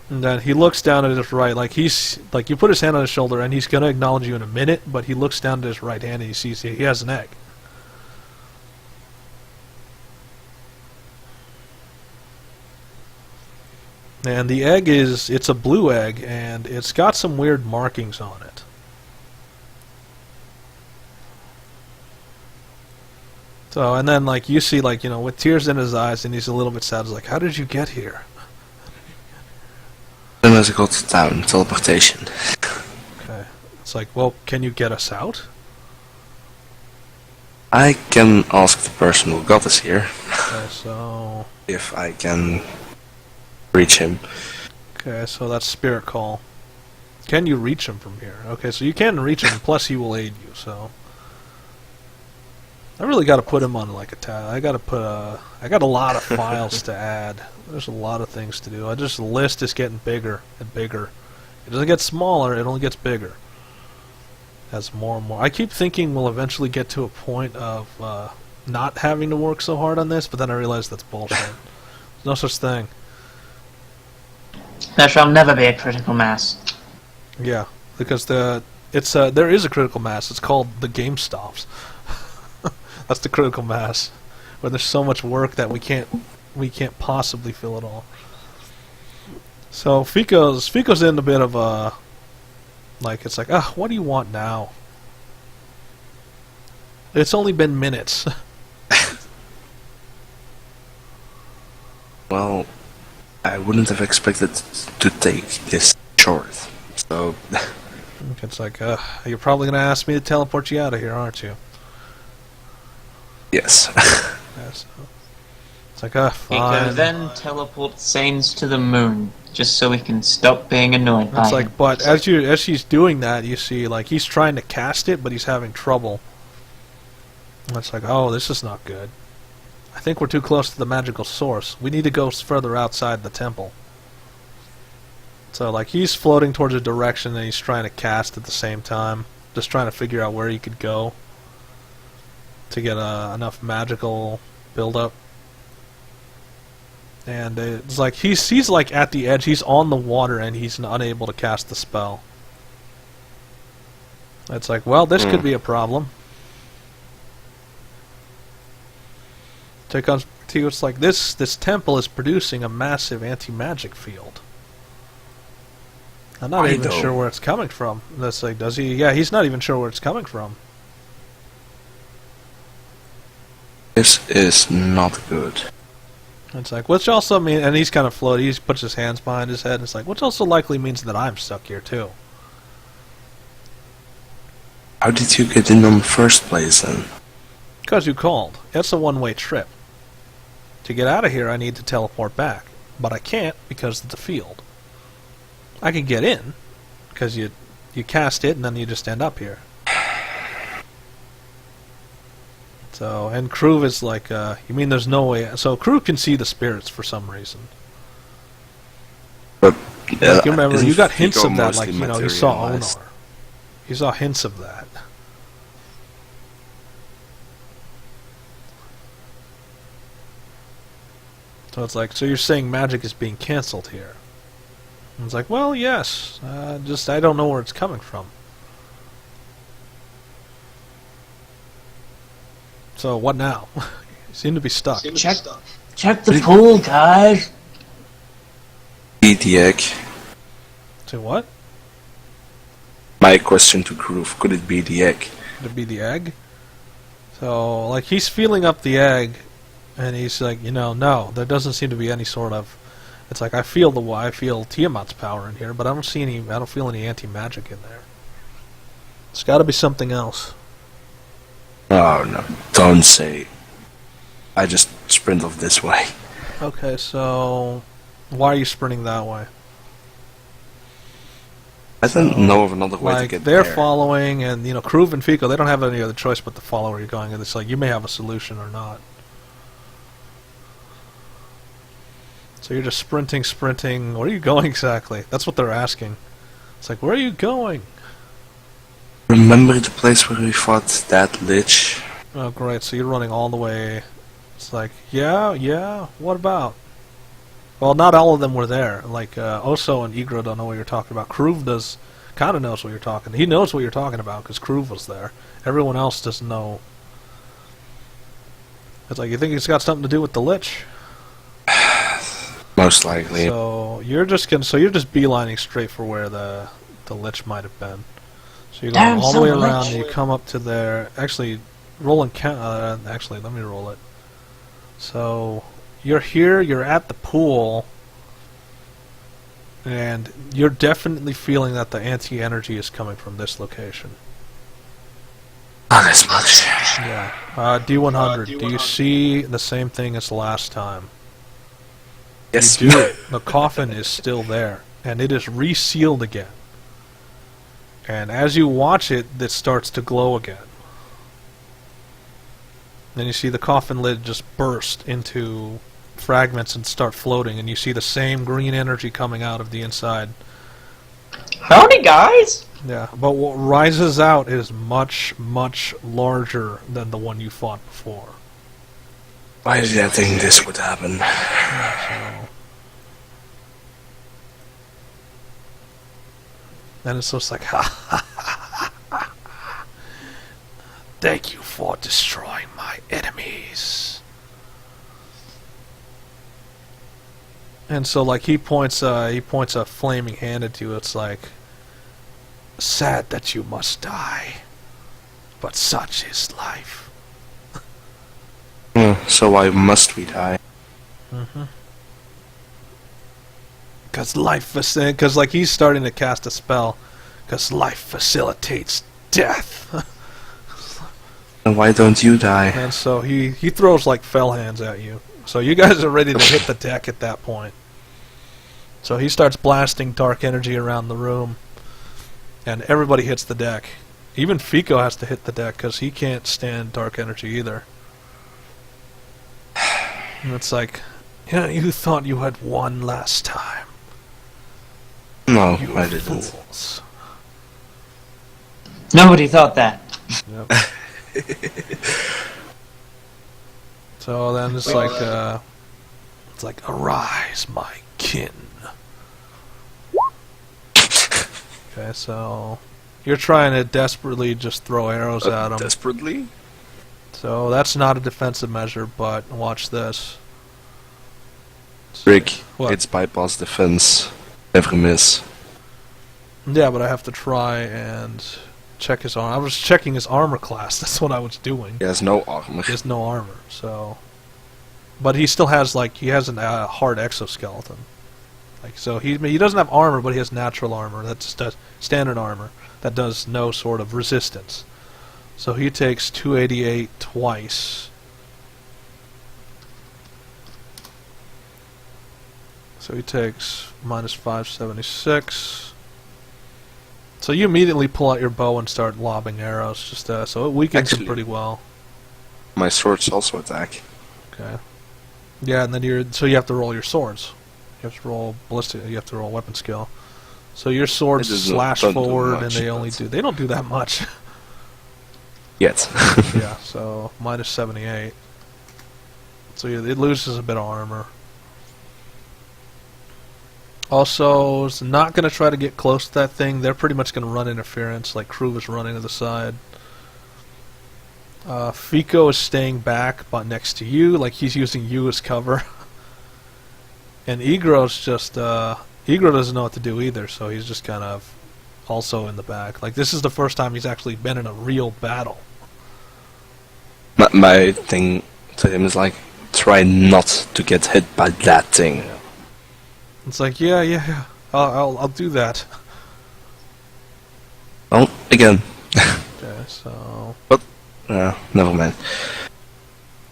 And then he looks down at his right, like he's like you put his hand on his shoulder, and he's gonna acknowledge you in a minute, but he looks down at his right hand and he sees he has an egg. And the egg it's a blue egg, and it's got some weird markings on it. So, and then like you see, like, you know, with tears in his eyes, and he's a little bit sad. He's like, "How did you get here?" Then as I go to town, teleportation. Okay. It's like, well, can you get us out? I can ask the person who got us here Okay, so... if I can reach him. Okay, so that's Spirit Call. Can you reach him from here? Okay, so you can reach him, plus he will aid you, so... I really got to put him on like a tab. I got a lot of files to add. There's a lot of things to do. The list is getting bigger and bigger. It doesn't get smaller, it only gets bigger. As more and more. I keep thinking we'll eventually get to a point of not having to work so hard on this, but then I realize that's bullshit. There's no such thing. There shall never be a critical mass. Yeah, because there is a critical mass. It's called the game stops. That's the critical mass, where there's so much work that we can't possibly fill it all. So Fico's in a bit of a like, it's like, what do you want now? It's only been minutes. Well, I wouldn't have expected to take this short, so... It's like, you're probably gonna ask me to teleport you out of here, aren't you? Yes. Yeah, so it's like, You fine. can then teleport Sains to the moon, just so we can stop being annoyed by It's him. like, but as she's doing that, you see, like, he's trying to cast it, but he's having trouble. And it's like, oh, this is not good. I think we're too close to the magical source. We need to go further outside the temple. So, like, he's floating towards a direction, and he's trying to cast at the same time. Just trying to figure out where he could go to get enough magical build-up. And it's like he's like at the edge. He's on the water, and he's unable to cast the spell. It's like, well, this could be a problem. It's like this temple is producing a massive anti-magic field. I'm not even sure where it's coming from. That's like, does he? Yeah, he's not even sure where it's coming from. This is not good. It's like, which also mean, and he's kind of floating. He puts his hands behind his head. And it's like, which also likely means that I'm stuck here too. How did you get in the first place then? Because you called. It's a one-way trip. To get out of here, I need to teleport back, but I can't because it's a field. I can get in because you cast it and then you just end up here. So, and Kruv is like, you mean there's no way... So Kruv can see the spirits for some reason. But Like, you remember, you got hints Fico of that, like, mostly you know, you saw Onar. materialized? You saw hints of that. So it's like, so you're saying magic is being cancelled here. And it's like, well, yes. Just, I don't know where it's coming from. So, what now? You seem to be stuck. Check the pool, guys. Eat the egg. Say what? My question to Groove, could it be the egg? To be the egg? So, like, he's feeling up the egg, and he's like, you know, no, there doesn't seem to be any sort of... It's like, I feel Tiamat's power in here, but I don't feel any anti-magic in there. It's gotta be something else. Oh no, don't say. I just sprint off this way. Okay, so... Why are you sprinting that way? I don't know of another way to Like, get they're there. following, and, you know, Kruv and Fico, they don't have any other choice but to follow where you're going, and it's like, you may have a solution or not. So you're just sprinting. Where are you going exactly? That's what they're asking. It's like, where are you going? Remember the place where we fought that lich? Oh, great, so you're running all the way. It's like, yeah, what about? Well, not all of them were there. Like, Oso and Igro don't know what you're talking about. Kruv kind of knows what you're talking. He knows what you're talking about, because Kruv was there. Everyone else doesn't know. It's like, you think it's got something to do with the Lich? Most likely. So, you're just beelining straight for where the Lich might have been. So you're going all the way around, and you come up to there. Actually, roll and count. Actually, let me roll it. So... You're here, you're at the pool, and you're definitely feeling that the anti-energy is coming from this location. Not as much. Yeah. D100, do you see the same thing as last time? Yes. You do. The coffin is still there, and it is resealed again. And as you watch it, it starts to glow again. Then you see the coffin lid just burst into fragments and start floating, and you see the same green energy coming out of the inside. Howdy, guys. Yeah, but what rises out is much, much larger than the one you fought before. Why did I think this would happen? Yeah, so. And it's just like, ha ha ha ha ha. Thank you for destroying my enemies. And so, like, he points a flaming hand at you. It's like, sad that you must die, but such is life. So why must we die? Because because like he's starting to cast a spell, because life facilitates death. And why don't you die? And so he throws like fell hands at you. So you guys are ready to hit the deck at that point. So he starts blasting dark energy around the room, and everybody hits the deck. Even Fico has to hit the deck because he can't stand dark energy either. And it's like, yeah, you thought you had won last time. No, You I didn't. fools. Nobody thought that. Yep. So then it's like, arise, my kin. Okay, so you're trying to desperately just throw arrows at him. Desperately? So that's not a defensive measure, but watch this. Rick, What? it's bypass defense. Never miss. Yeah, but I have to try and check his armor. I was checking his armor class. That's what I was doing. He has no armor. There's no armor, so But he still has he has a hard exoskeleton. So he doesn't have armor, but he has natural armor. That's standard armor that does no sort of resistance. So he takes 288 twice. So he takes minus 576. So you immediately pull out your bow and start lobbing arrows. So it weakens him pretty well. My swords also attack. Okay. Yeah, and then you have to roll your swords. You have to roll ballistic. You have to roll weapon skill. So your swords slash forward, and they don't do that much. Yet. Yeah. So minus 78. So it loses a bit of armor. Also, it's not going to try to get close to that thing. They're pretty much going to run interference, like Kruv is running to the side. Fico is staying back, but next to you, like he's using you as cover. And Igro's Igro doesn't know what to do either, so he's just kind of also in the back. Like, this is the first time he's actually been in a real battle. My thing to him is like, try not to get hit by that thing. Yeah. It's like, yeah, I'll do that. Oh, again. Okay, so... But, never mind.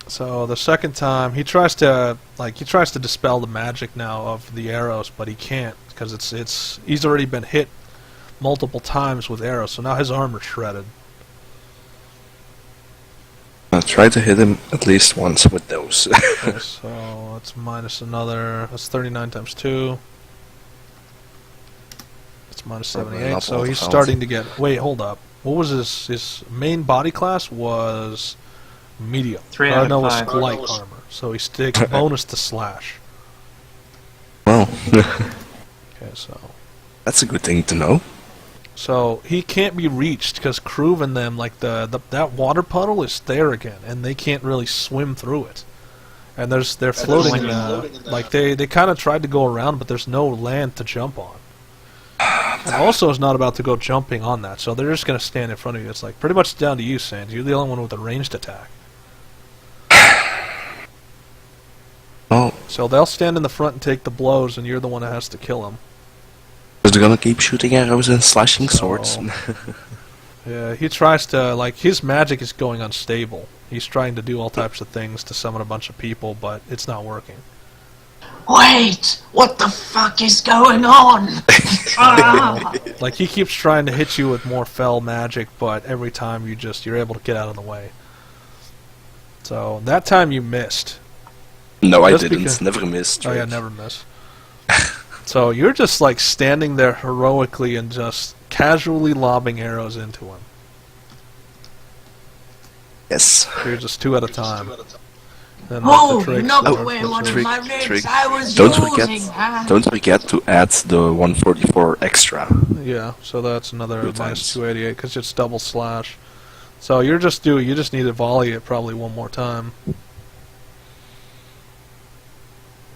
So the second time he tries to dispel the magic now of the arrows, but he can't because he's already been hit multiple times with arrows, so now his armor's shredded. I'll try to hit him at least once with those. Okay, so it's minus another. That's 39 times 2. It's minus 78. So he's starting to get. Wait, hold up. What was his main body class? Was medium. 3 out of 5. Light armor. So he takes bonus to slash. Well, Okay, so that's a good thing to know. So he can't be reached because Kruv and them, like that water puddle is there again, and they can't really swim through it. And they're floating in like they kind of tried to go around, but there's no land to jump on. And also is not about to go jumping on that, so they're just going to stand in front of you. It's like pretty much down to you, Sains. You're the only one with a ranged attack. Oh, So they'll stand in the front and take the blows, and you're the one that has to kill them. they're gonna keep shooting arrows and slashing swords. Yeah, he tries to, like, his magic is going unstable. He's trying to do all types of things to summon a bunch of people, but it's not working. Wait! What the fuck is going on? Ah! Like, he keeps trying to hit you with more fell magic, but every time you're able to get out of the way. So, that time you missed. No, I Just didn't. because- Never missed. Oh yeah, Right? never miss. So you're just like standing there heroically and just casually lobbing arrows into him. Yes. So you're just 2 at a time. Then Oh, the knock Drake away sword. one of Trick, my ribs trick. I was Don't using, forget. huh? Don't forget to add the 144 extra. Yeah, so that's another Good minus times. 288 because it's double slash. So you just need to volley it probably one more time.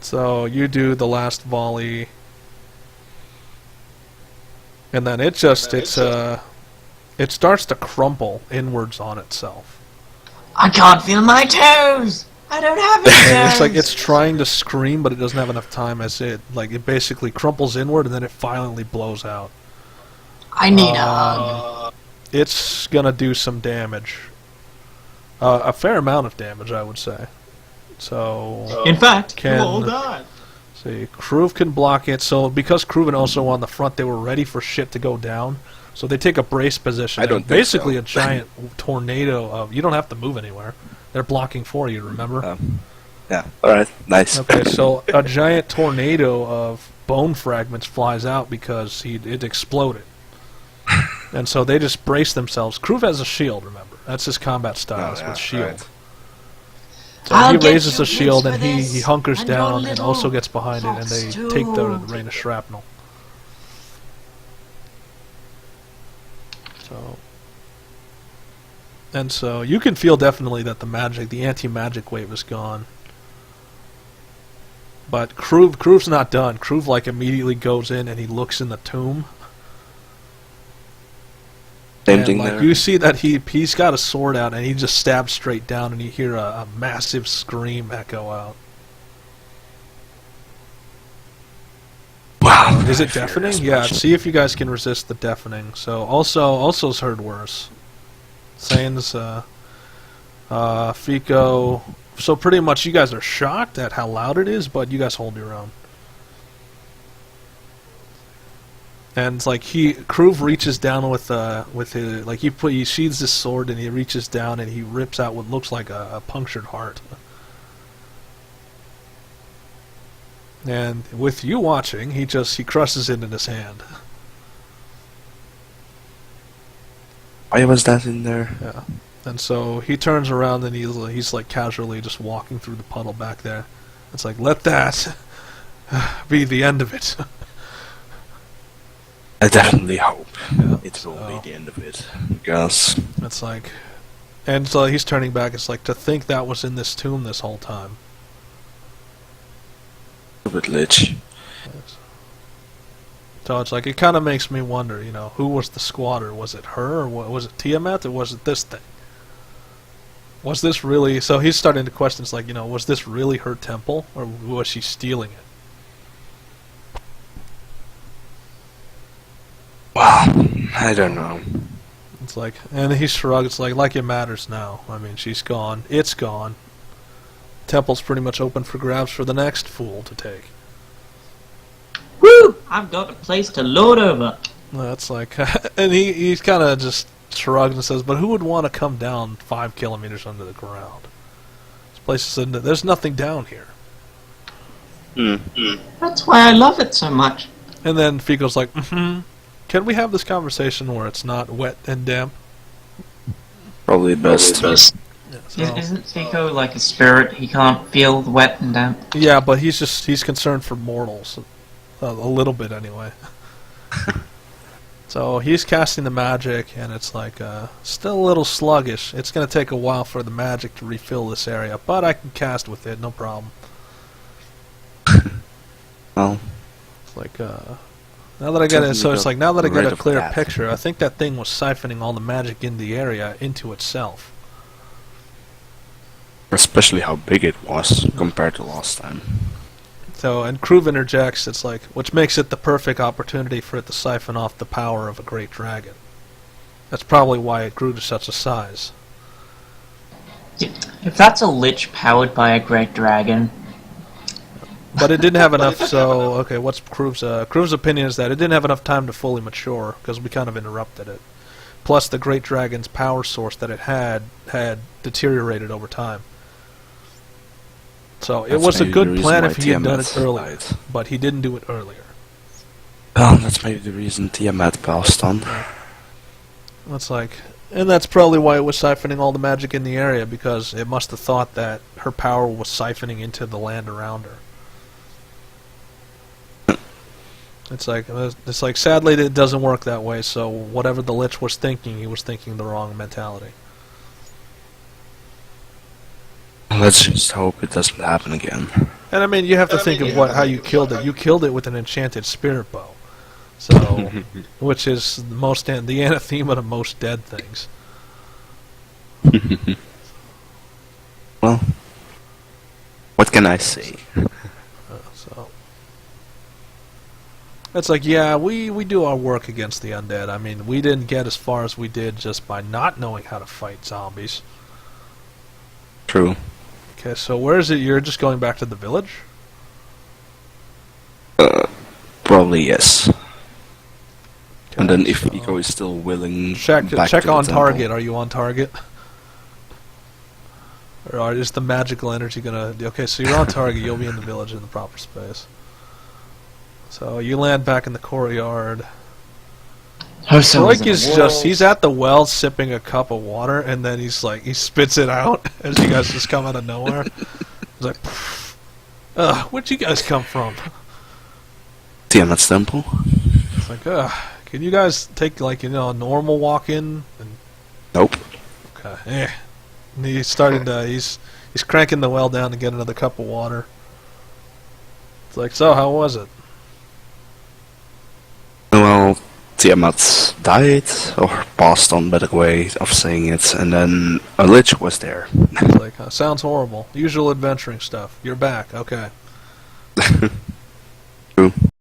So you do the last volley, and then it starts to crumple inwards on itself. I can't feel my toes! I don't have any toes! It's like it's trying to scream, but it doesn't have enough time as it basically crumples inward and then it violently blows out. I need a hug. It's gonna do some damage. A fair amount of damage, I would say. So, In fact, Can- you all died. see, Kruv can block it. So, because Kruv and also on the front, they were ready for shit to go down. So they take a brace position. I don't and think basically so. a giant tornado of. You don't have to move anywhere. They're blocking for you. Remember? Yeah. All right. Nice. Okay, so a giant tornado of bone fragments flies out because it exploded. And so they just brace themselves. Kruv has a shield, remember. That's his combat style, is with shield. right. So I'll he get raises you a shield kids and for he this, hunkers and your down and little also gets behind it, and they fox take the too. rain of shrapnel. So you can feel definitely that the anti-magic wave is gone. But Kruv's not done. Kruv immediately goes in and he looks in the tomb. Same And thing like there. you see that he's got a sword out and he just stabs straight down and you hear a massive scream echo out. Wow. Is I it fear deafening? as Yeah, much. see if you guys can resist the deafening. So also's heard worse. Sains, Fico. So pretty much you guys are shocked at how loud it is, but you guys hold your own. And it's like Kruv reaches down with his, like he sheathes his sword and he reaches down and he rips out what looks like a punctured heart. And with you watching, he crushes it in his hand. Why was that in there? Yeah. And so he turns around and he's like casually just walking through the puddle back there. It's like, let that be the end of it. I definitely hope Yeah, it will so- be the end of it. Because It's like, and so he's turning back. It's like, to think that was in this tomb this whole time. stupid lich. So it's like, it kind of makes me wonder, who was the squatter? Was it her, or was it Tiamat, or was it this thing? Was this really... So he's starting to question, it's like, was this really her temple, or was she stealing it? Wow. I don't know. It's like, and he shrugs, it's like it matters now. I mean, she's gone. It's gone. Temple's pretty much open for grabs for the next fool to take. Woo! I've got a place to lord over. That's like, and he's kind of just shrugs and says, but who would want to come down 5 kilometers under the ground? This place is there's nothing down here. That's why I love it so much. And then Fico's like, can we have this conversation where it's not wet and damp? Probably best. Yeah, so- Isn't Fico like a spirit? He can't feel the wet and damp. yeah, but he's concerned for mortals. A little bit, anyway. So he's casting the magic, and it's like, still a little sluggish. It's going to take a while for the magic to refill this area, but I can cast with it, no problem. Well, It's like, now that I get it, so it's like, now that I get Rid a of clear that. picture, I think that thing was siphoning all the magic in the area into itself. especially how big it was compared to last time. So, and Kruv interjects, it's like, which makes it the perfect opportunity for it to siphon off the power of a great dragon. That's probably why it grew to such a size. If that's a lich powered by a great dragon, But it didn't have enough, so, okay, what's Kruv's opinion is that it didn't have enough time to fully mature, because we kind of interrupted it. Plus, the great dragon's power source that it had deteriorated over time. So, it That's was a maybe the good reason plan why if he had done it Tiamat earlier, died. but he didn't do it earlier. Well, that's maybe the reason Tiamat passed on. That's like, and that's probably why it was siphoning all the magic in the area, because it must have thought that her power was siphoning into the land around her. It's like sadly it doesn't work that way. So whatever the Lich was thinking, he was thinking the wrong mentality. Let's just hope it doesn't happen again. And I mean, you have to think of how you killed it. You killed it with an enchanted spirit bow, so which is the anathema to most dead things. Well, what can I say? So it's like, yeah, we do our work against the undead. I mean, we didn't get as far as we did just by not knowing how to fight zombies. True. Okay, so where is it? You're just going back to the village? Probably yes. Okay, And then if so Eco is still willing, check back check to the on temple. target. Are you on target? Or is the magical energy gonna... Okay, so you're on target. You'll be in the village in the proper space. So you land back in the courtyard. Troik is he's at the well sipping a cup of water, and then he spits it out as you guys just come out of nowhere. He's like, where'd you guys come from? Tiamat's temple? It's like, can you guys take a normal walk in? And, Nope. okay, And he's starting to, he's cranking the well down to get another cup of water. It's like, so how was it? Well, Tiamat died, or passed on, better way of saying it, and then a lich was there. It's like, sounds horrible. Usual adventuring stuff. You're back. Okay. True.